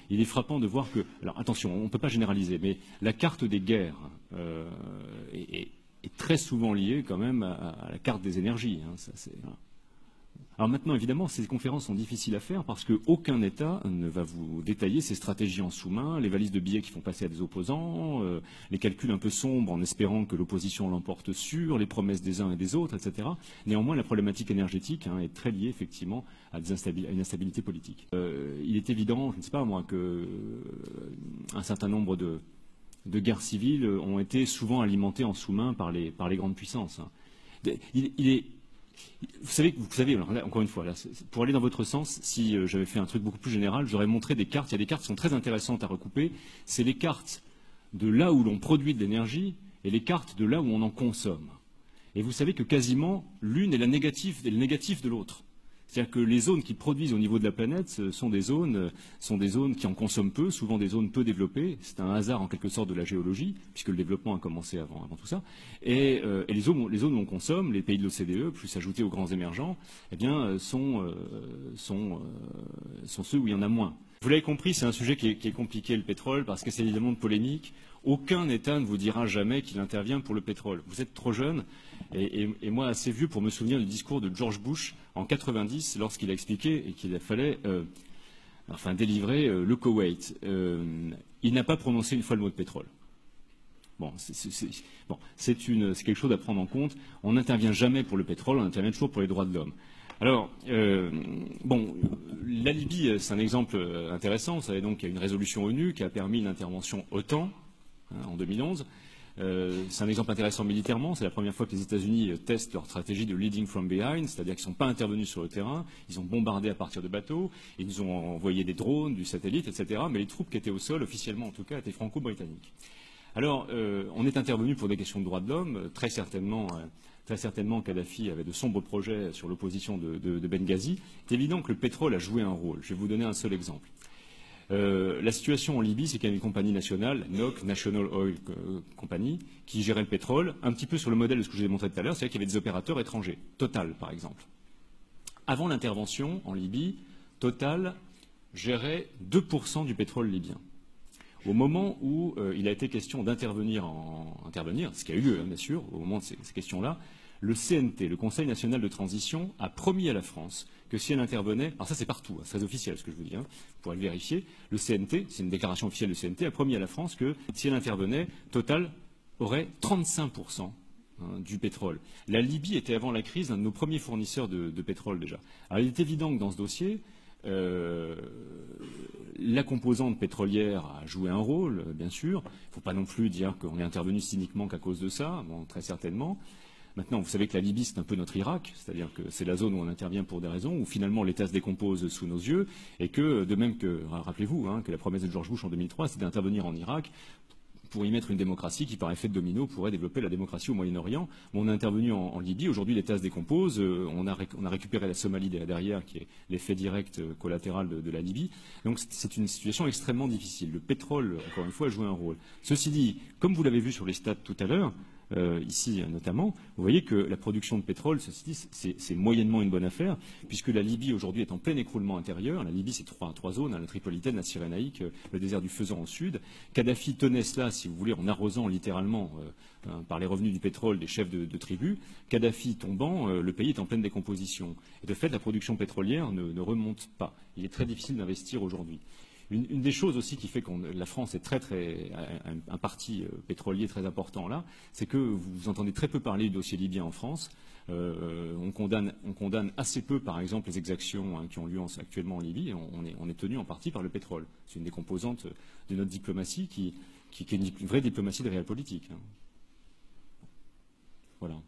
il est frappant de voir que, alors attention, on ne peut pas généraliser, mais la carte des guerres est très souvent liée quand même à la carte des énergies. Hein, voilà. Alors maintenant, évidemment, ces conférences sont difficiles à faire parce qu'aucun État ne va vous détailler ses stratégies en sous-main, les valises de billets qui font passer à des opposants, les calculs un peu sombres en espérant que l'opposition l'emporte sur, les promesses des uns et des autres, etc. Néanmoins, la problématique énergétique est très liée effectivement à une instabilité politique. Il est évident, je ne sais pas moi, qu'un certain nombre de guerres civiles ont été souvent alimentées en sous-main par les grandes puissances. Vous savez, alors là, encore une fois, là, pour aller dans votre sens, si j'avais fait un truc beaucoup plus général, j'aurais montré des cartes. Il y a des cartes qui sont très intéressantes à recouper. C'est les cartes de là où l'on produit de l'énergie et les cartes de là où on en consomme. Et vous savez que quasiment l'une est le négatif de l'autre. C'est-à-dire que les zones qui produisent au niveau de la planète sont des zones qui en consomment peu, souvent des zones peu développées. C'est un hasard en quelque sorte de la géologie, puisque le développement a commencé avant tout ça. Et les zones où on consomme, les pays de l'OCDE, plus ajoutés aux grands émergents, eh bien, sont ceux où il y en a moins. Vous l'avez compris, c'est un sujet qui est compliqué, le pétrole, parce que c'est évidemment de polémique. Aucun État ne vous dira jamais qu'il intervient pour le pétrole. Vous êtes trop jeune, et moi assez vieux pour me souvenir du discours de George Bush en 90, lorsqu'il a expliqué qu'il fallait délivrer le Koweït. Il n'a pas prononcé une fois le mot de pétrole. Bon, c'est quelque chose à prendre en compte. On n'intervient jamais pour le pétrole, on intervient toujours pour les droits de l'homme. Alors, la Libye, c'est un exemple intéressant. Vous savez donc qu'il y a une résolution ONU qui a permis une intervention OTAN en 2011. C'est un exemple intéressant militairement. C'est la première fois que les États-Unis testent leur stratégie de leading from behind, c'est-à-dire qu'ils ne sont pas intervenus sur le terrain, ils ont bombardé à partir de bateaux, ils nous ont envoyé des drones, du satellite, etc. Mais les troupes qui étaient au sol, officiellement en tout cas, étaient franco-britanniques. Alors, on est intervenu pour des questions de droits de l'homme. Très certainement, Kadhafi avait de sombres projets sur l'opposition de Benghazi. C'est évident que le pétrole a joué un rôle. Je vais vous donner un seul exemple. La situation en Libye, c'est qu'il y a une compagnie nationale, NOC, National Oil Company, qui gérait le pétrole, un petit peu sur le modèle de ce que je vous ai montré tout à l'heure, c'est-à-dire qu'il y avait des opérateurs étrangers, Total par exemple. Avant l'intervention en Libye, Total gérait 2% du pétrole libyen. Au moment où il a été question d'intervenir, ce qui a eu lieu, bien sûr, au moment de ces questions-là, le CNT, le Conseil national de transition, a promis à la France que si elle intervenait, alors ça c'est partout, c'est très officiel ce que je vous dis, vous pourrez le vérifier, le CNT, c'est une déclaration officielle du CNT, a promis à la France que si elle intervenait, Total aurait 35% du pétrole. La Libye était avant la crise un de nos premiers fournisseurs de pétrole déjà. Alors il est évident que dans ce dossier, la composante pétrolière a joué un rôle, bien sûr. Il ne faut pas non plus dire qu'on est intervenu cyniquement qu'à cause de ça, bon, très certainement. Maintenant, vous savez que la Libye, c'est un peu notre Irak, c'est-à-dire que c'est la zone où on intervient pour des raisons, où finalement l'État se décompose sous nos yeux, et que, de même que, rappelez-vous, que la promesse de George Bush en 2003, c'est d'intervenir en Irak pour y mettre une démocratie qui, par effet de domino, pourrait développer la démocratie au Moyen-Orient. On a intervenu en Libye. Aujourd'hui, l'État se décompose. On a récupéré la Somalie derrière, qui est l'effet direct collatéral de la Libye. Donc, c'est une situation extrêmement difficile. Le pétrole, encore une fois, a joué un rôle. Ceci dit, comme vous l'avez vu sur les stats tout à l'heure, ici notamment, vous voyez que la production de pétrole, ceci dit, c'est moyennement une bonne affaire, puisque la Libye aujourd'hui est en plein écroulement intérieur. La Libye, c'est trois zones, la Tripolitaine, la Cyrénaïque, le désert du Faisan au sud. Kadhafi tenait cela, si vous voulez, en arrosant littéralement par les revenus du pétrole des chefs de tribus. Kadhafi tombant, le pays est en pleine décomposition. Et de fait, la production pétrolière ne remonte pas. Il est très difficile d'investir aujourd'hui. Une des choses aussi qui fait que la France est un parti pétrolier très important là, c'est que vous entendez très peu parler du dossier libyen en France. On condamne assez peu, par exemple, les exactions qui ont lieu actuellement en Libye. On est tenu en partie par le pétrole. C'est une des composantes de notre diplomatie qui est une vraie diplomatie de réel politique. Voilà.